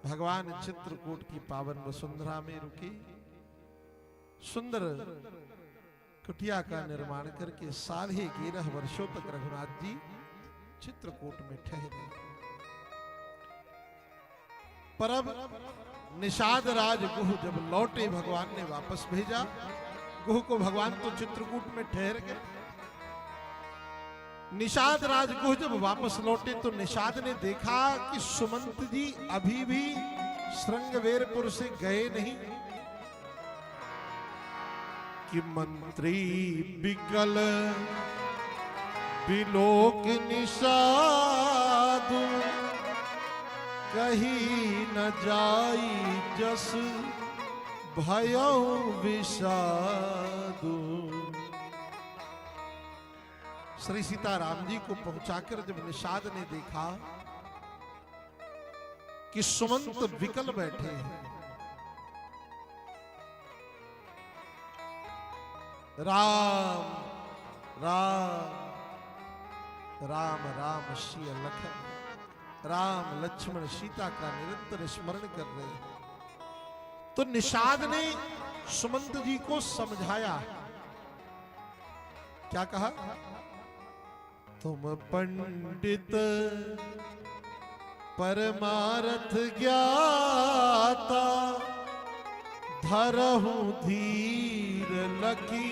भगवान चित्रकूट की पावन वसुंधरा में रुके, सुंदर कुटिया का निर्माण करके 11.5 वर्षों तक रघुनाथ जी चित्रकूट में ठहरे। पर अब निषाद राज गुह जब लौटे, भगवान ने वापस भेजा गुह को। भगवान तो चित्रकूट में ठहर गए। निषाद राज गुह जब वापस लौटे तो निषाद ने देखा कि सुमंत जी अभी भी श्रृंगवेरपुर से गए नहीं। कि मंत्री बिकल बिलोक निषाद, कहीं न जाई जस भयो विषादु। श्री सीताराम जी को पहुंचाकर जब निषाद ने देखा कि सुमंत विकल बैठे हैं, राम राम राम राम श्री लखन, राम लक्ष्मण सीता का निरंतर स्मरण कर रहे हैं। तो निषाद ने सुमंत जी को समझाया। क्या कहा? तुम पंडित परमार्थ ज्ञाता, धरहु धीर लकी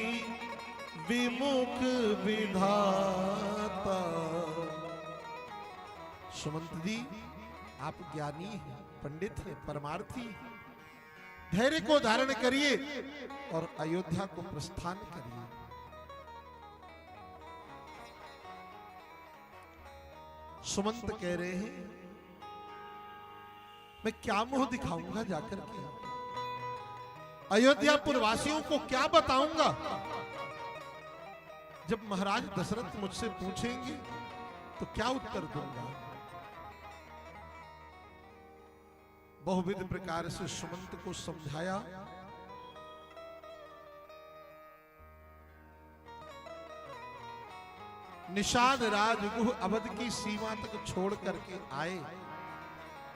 विमुख विधाता। सुमंत जी आप ज्ञानी हैं, पंडित हैं, परमार्थी। धैर्य को धारण करिए और अयोध्या को प्रस्थान करिए। सुमंत कह रहे हैं मैं क्या मुंह दिखाऊंगा जाकर के, अयोध्यापुर वासियों को क्या बताऊंगा। जब महाराज दशरथ मुझसे पूछेंगे तो क्या उत्तर दूंगा। बहुविध प्रकार से सुमंत को समझाया। निषाद राजगुह अवध की सीमा तक छोड़ करके आए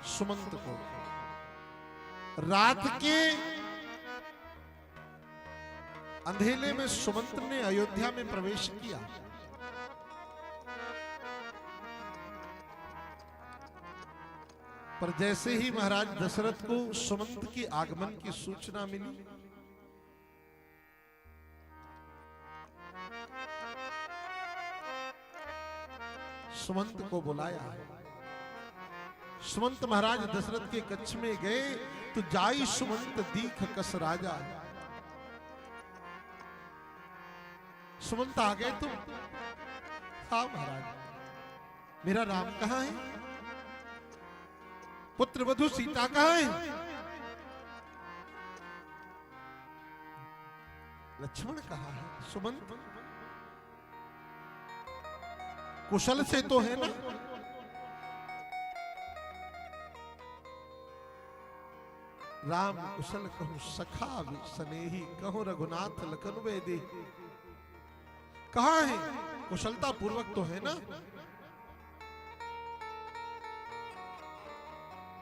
सुमंत को। रात के अंधेले में सुमंत ने अयोध्या में प्रवेश किया। पर जैसे ही महाराज दशरथ को सुमंत के आगमन की सूचना मिली, सुमंत को बुलाया। सुमंत महाराज दशरथ के कक्ष में गए तो जाई सुमंत दीख कस राजा। सुमंत आ गए तुम? हाँ महाराज। मेरा राम कहाँ है? पुत्र वधु सीता कहाँ है? लक्ष्मण कहाँ है? सुमंत कुशल से तो है ना? राम कुशल कहूं सखा स्नेही, कहूं रघुनाथ लखन वेदे। कहाँ है? कुशलता पूर्वक तो है ना?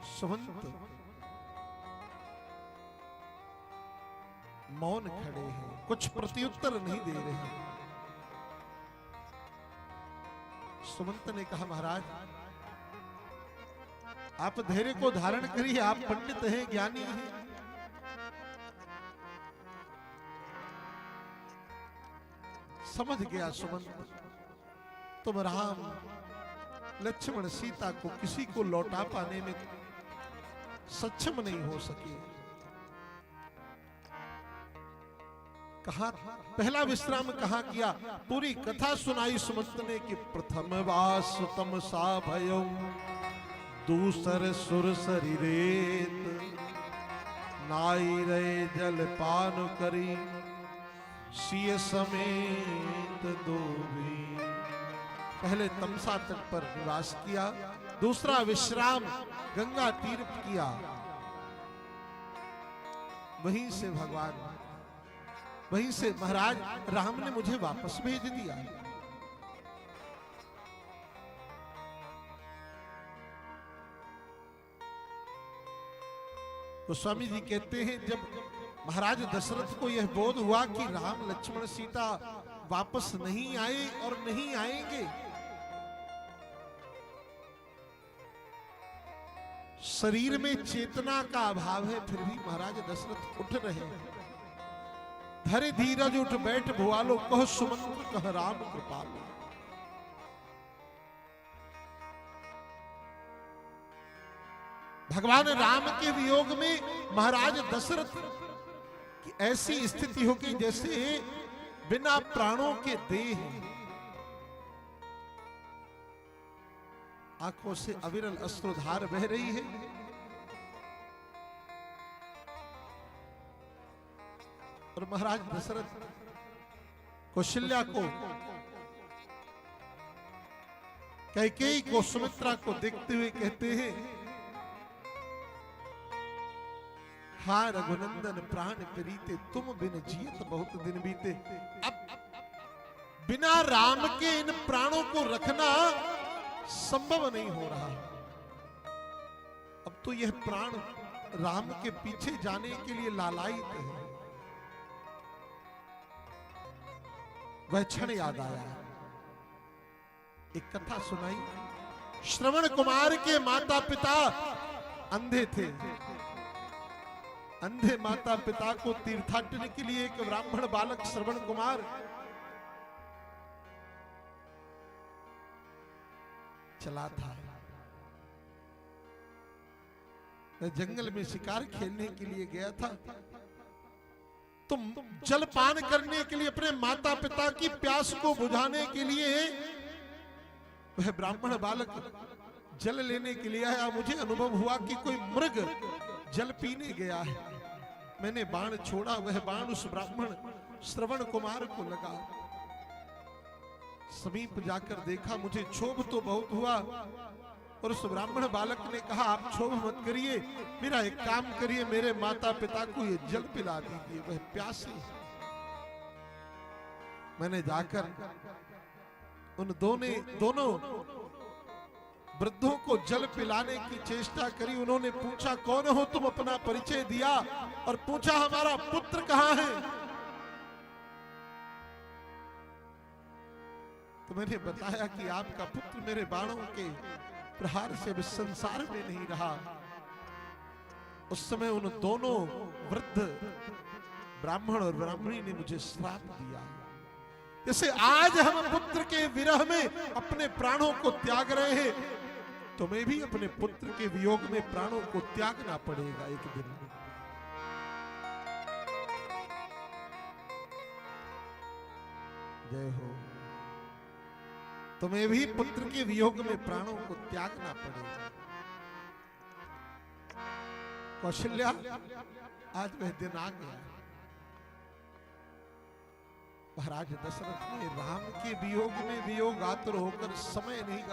सुमंत मौन खड़े हैं, कुछ प्रत्युत्तर नहीं दे रहे हैं। सुमंत ने कहा महाराज आप धैर्य को धारण करिए, आप पंडित हैं, ज्ञानी हैं। समझ गया सुमंत, तुम राम लक्ष्मण सीता को किसी को लौटा पाने में सक्षम नहीं हो सके। कहा पहला विश्राम कहाँ किया? पूरी कथा सुनाई सुमंत ने कि प्रथम वास तम सा भयो, दूसर सुर शरीरेत, नाई रे जल पान करी, सिय समेत दोभी। पहले तमसा तट पर निवास किया, दूसरा विश्राम गंगा तीर किया। वहीं से भगवान, वहीं से महाराज राम ने मुझे वापस भेज दिया। गोस्वामी जी कहते हैं जब महाराज दशरथ को यह बोध हुआ कि राम लक्ष्मण सीता वापस नहीं आए और नहीं आएंगे, शरीर में चेतना का अभाव है, फिर भी महाराज दशरथ उठ रहे हैं। धरे धीरज उठ बैठ भुआलो, कह सुमंत्र कह राम कृपालो। भगवान राम के वियोग में महाराज दशरथ की ऐसी स्थिति हो गई जैसे बिना प्राणों के देह, आंखों से अविरल अश्रुधार बह रही है। और महाराज दशरथ कौशल्या को, कैकेयी को, सुमित्रा को देखते हुए कहते हैं, हा रघुनंदन प्राण प्रीते, तुम बिन जियत बहुत दिन बीते। अब बिना राम के इन प्राणों को रखना संभव नहीं हो रहा। अब तो यह प्राण राम के पीछे जाने के लिए लालायित है। वह क्षण याद आया, एक कथा सुनाई। श्रवण कुमार के माता पिता अंधे थे। अंधे माता पिता को तीर्थाटन के लिए एक ब्राह्मण बालक श्रवण कुमार चला था। वह जंगल में शिकार खेलने के लिए गया था। तुम जलपान करने के लिए, अपने माता पिता की प्यास को बुझाने के लिए वह ब्राह्मण बालक जल लेने के लिए आया। मुझे अनुभव हुआ कि कोई मृग जल पीने गया है। मैंने बाण छोड़ा, वह बाण उस ब्राह्मण श्रवण कुमार को लगा। समीप जाकर देखा, मुझे क्षोभ तो बहुत हुआ। और उस ब्राह्मण बालक ने कहा, आप क्षोभ मत करिए, मेरा एक काम करिए, मेरे माता पिता को ये जल पिला दीजिए, वह प्यासे। मैंने जाकर उन दोनों वृद्धों को जल पिलाने की चेष्टा करी। उन्होंने पूछा, कौन हो तुम? अपना परिचय दिया और पूछा, हमारा पुत्र कहां है? तो मैंने बताया कि आपका पुत्र मेरे बाणों के प्रहार से भी संसार में नहीं रहा। उस समय उन दोनों वृद्ध ब्राह्मण और ब्राह्मणी ने मुझे श्राप दिया। जैसे आज हम पुत्र के विरह में अपने प्राणों को त्याग रहे हैं, तुम्हें भी अपने पुत्र के वियोग में प्राणों को त्यागना पड़ेगा एक दिन। जय हो। तुम्हें भी पुत्र के वियोग में प्राणों को त्यागना पड़ेगा। कौशल्या, आज वह दिन आ गया। महाराज दशरथ ने राम के वियोग में वियोग आतुर होकर समय नहीं